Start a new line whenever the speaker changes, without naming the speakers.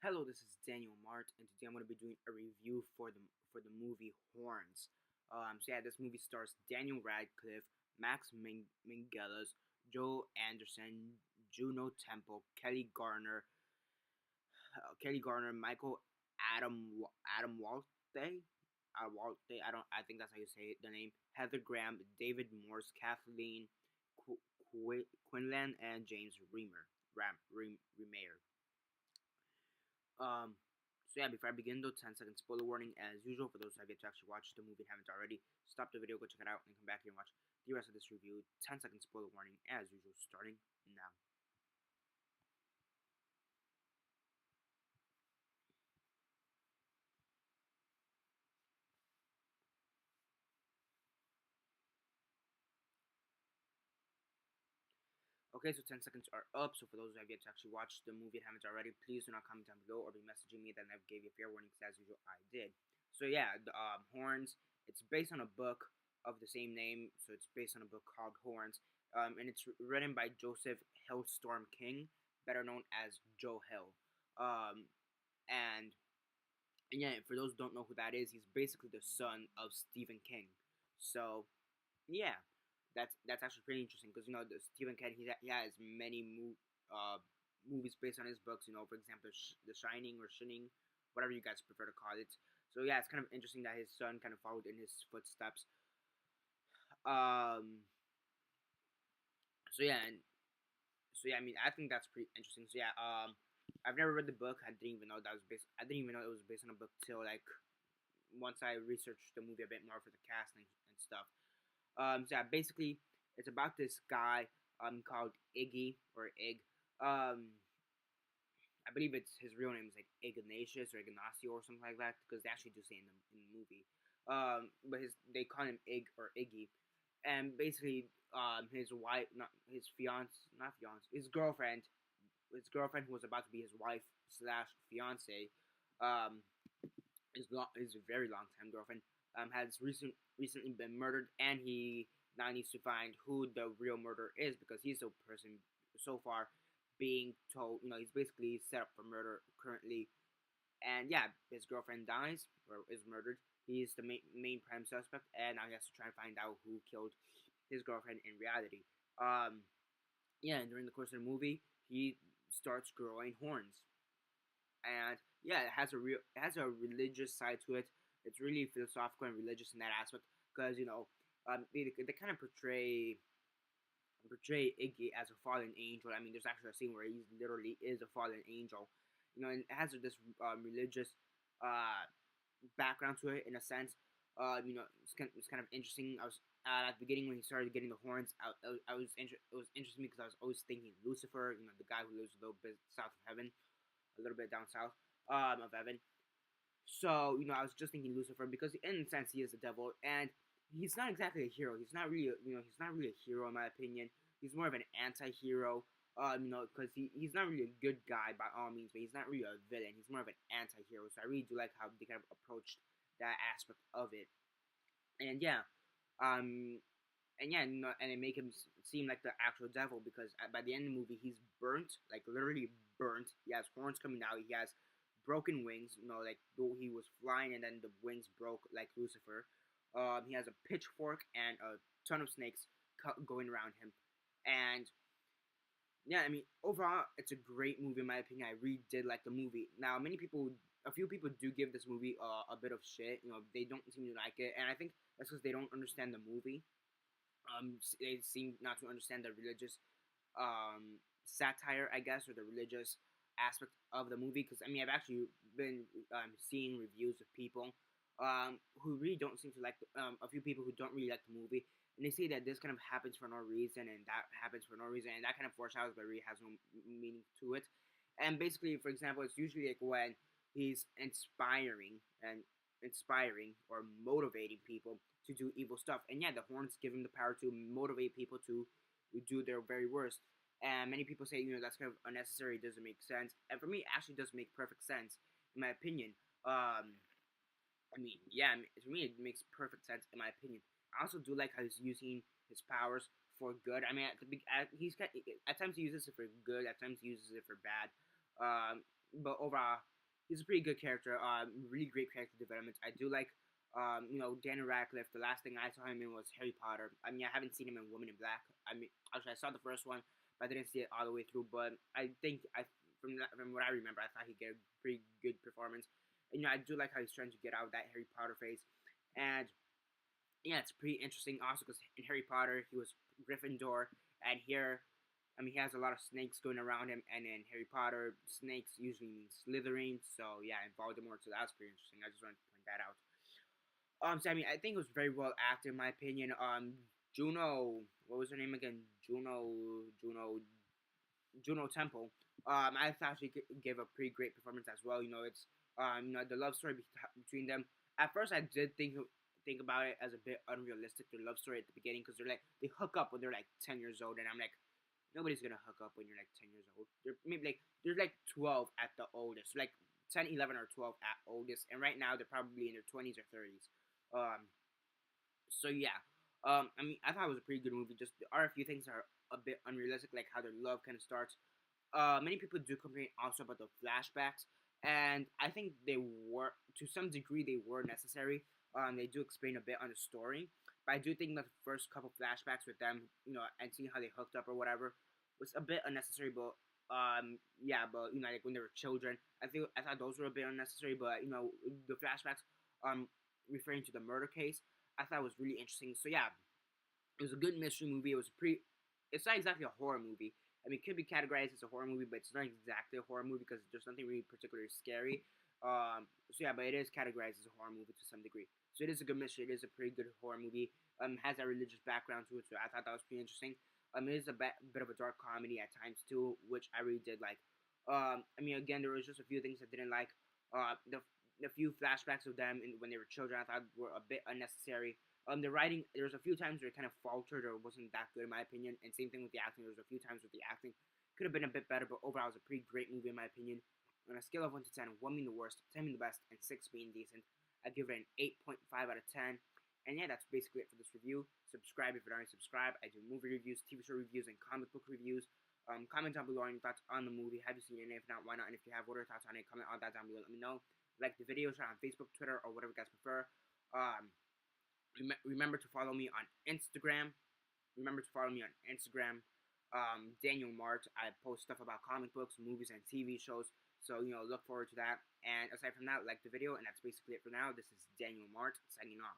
Hello, this is Daniel Mart, and today I'm going to be doing a review for the movie Horns. This movie stars Daniel Radcliff, Max Minghella, Joe Anderson, Juno Temple, Kelly Garner, Michael Adam Walte, I think that's how you say it, the name. Heather Graham, David Morse, Kathleen Quinlan, and James Remer. Um, Before I begin though, 10-second spoiler warning as usual for those who have yet to actually watch the movie and haven't already. Stop the video, go check it out, and come back here and watch the rest of this review. 10-second spoiler warning as usual, starting now. Okay, so 10 seconds are up. So for those who have yet to actually watch the movie and haven't already, please do not comment down below or be messaging me that I gave you a fair warning because as usual I did. Horns. It's based on a book of the same name. So it's based on a book called Horns, and it's written by Joseph Hillstorm King, better known as Joe Hill. Um, and yeah, for those who don't know who that is, he's basically the son of Stephen King. So yeah, that's actually pretty interesting because the Stephen King he has many movies based on his books. For example, The Shining or Shining, whatever you guys prefer to call it. So yeah, it's kind of interesting that his son kind of followed in his footsteps. Um. So yeah, and I mean, I think that's pretty interesting. I've never read the book. I didn't even know that was based. I didn't even know it was based on a book till like once I researched the movie a bit more for the casting and stuff. Basically, it's about this guy called Iggy or Ig. I believe it's his real name is like Ignatius or Ignacio or something like that because they actually do say in the movie. But they call him Ig or Iggy, and basically his wife, not his his girlfriend who was about to be his wife slash fiance, um, his very long time girlfriend, has recently been murdered, and he now needs to find who the real murderer is because he's the person so far being told. He's basically set up for murder currently, and yeah, his girlfriend dies or is murdered. He's the main prime suspect, and now he has to try and find out who killed his girlfriend in reality. Um, and during the course of the movie, he starts growing horns, and yeah, it has a religious side to it. It's really philosophical and religious in that aspect because they kind of portray Iggy as a fallen angel. I mean, there's actually a scene where he literally is a fallen angel, and it has this religious uh, background to it in a sense. It's kind of interesting. I was at the beginning when he started getting the horns. It was interesting because I was always thinking Lucifer, the guy who lives a little bit south of heaven, a little bit down south of heaven. So I was just thinking Lucifer because in a sense he is the devil, and he's not exactly a hero. He's not really a hero in my opinion. He's more of an anti-hero. Because he's not really a good guy by all means, but he's not really a villain. He's more of an anti-hero. So I really do like how they kind of approached that aspect of it. And yeah, um, and it make him seem like the actual devil because by the end of the movie he's burnt, like literally burnt. He has horns coming out. He has broken wings. Like though he was flying and then the wings broke like Lucifer. He has a pitchfork and a ton of snakes going around him, and yeah, I mean overall it's a great movie in my opinion. I really did like the movie. Now a few people do give this movie a bit of shit. They don't seem to like it, and I think that's because they don't understand the movie. They seem not to understand the religious satire, I guess, or the religious aspect of the movie. Because I mean, I've actually been seeing reviews of people who really don't seem to like a few people who don't really like the movie, and they say that this kind of happens for no reason and that happens for no reason, and that kind of foreshadows, but really has no meaning to it. And basically, for example, it's usually like when he's inspiring or motivating people to do evil stuff. And yeah, the horns give him the power to motivate people to do their very worst. And many people say, that's kind of unnecessary, it doesn't make sense. And for me, it actually does make perfect sense, in my opinion. For me, it makes perfect sense, in my opinion. I also do like how he's using his powers for good. I mean, at times he uses it for good, at times he uses it for bad. but overall, he's a pretty good character. Really great character development. I do like, Daniel Radcliff. The last thing I saw him in was Harry Potter. I mean, I haven't seen him in Woman in Black. I mean, actually, I saw the first one, but I didn't see it all the way through. But I think from what I remember, I thought he'd get a pretty good performance. And I do like how he's trying to get out of that Harry Potter phase, and yeah, it's pretty interesting also because in Harry Potter he was Gryffindor, and here, I mean, he has a lot of snakes going around him, and in Harry Potter, snakes usually mean Slytherin. So yeah, and Voldemort. So that's pretty interesting. I just wanted to point that out. So I mean, I think it was very well acted in my opinion. Juno, what was her name again? Juno Temple. I thought she gave a pretty great performance as well. It's the love story between them. At first, I did think about it as a bit unrealistic. Their love story at the beginning because they hook up when they're like 10 years old, and I'm like, nobody's gonna hook up when you're like 10 years old. They're like 12 at the oldest, like 10, 11, or 12 at oldest, and right now they're probably in their 20s or 30s. Um, so yeah, I mean, I thought it was a pretty good movie. Just there are a few things that are a bit unrealistic, like how their love kind of starts. Many people do complain also about the flashbacks, and I think they were, to some degree, they were necessary. They do explain a bit on the story, but I do think that the first couple flashbacks with them, and seeing how they hooked up or whatever, was a bit unnecessary. But yeah, but like when they were children, I thought those were a bit unnecessary. But the flashbacks, referring to the murder case, I thought was really interesting. So yeah, it was a good mystery movie. It was pretty. It's not exactly a horror movie. I mean, it could be categorized as a horror movie, but it's not exactly a horror movie because there's nothing really particularly scary. So yeah, but it is categorized as a horror movie to some degree. So it is a good mystery. It is a pretty good horror movie. Has a religious background to it, so I thought that was pretty interesting. It is a bit of a dark comedy at times too, which I really did like. I mean, again, there was just a few things I didn't like. The few flashbacks of them when they were children, I thought were a bit unnecessary. The writing, there was a few times where it kind of faltered or wasn't that good in my opinion, and same thing with the acting. There was a few times with the acting could have been a bit better, but overall, it was a pretty great movie in my opinion. On a scale of 1 to 10, 1 being the worst, 10 being the best, and 6 being decent, I'd give it an 8.5 out of 10. And yeah, that's basically it for this review. Subscribe if you're not subscribed. I do movie reviews, TV show reviews, and comic book reviews. Comment down below on your thoughts on the movie. Have you seen it? And if not, why not? And if you have, what are your thoughts on it? Comment all that down below. Let me know. Like the video, share on Facebook, Twitter, or whatever you guys prefer. Remember to follow me on Instagram. Daniel Mart. I post stuff about comic books, movies, and TV shows. So, look forward to that. And aside from that, like the video. And that's basically it for now. This is Daniel Mart signing off.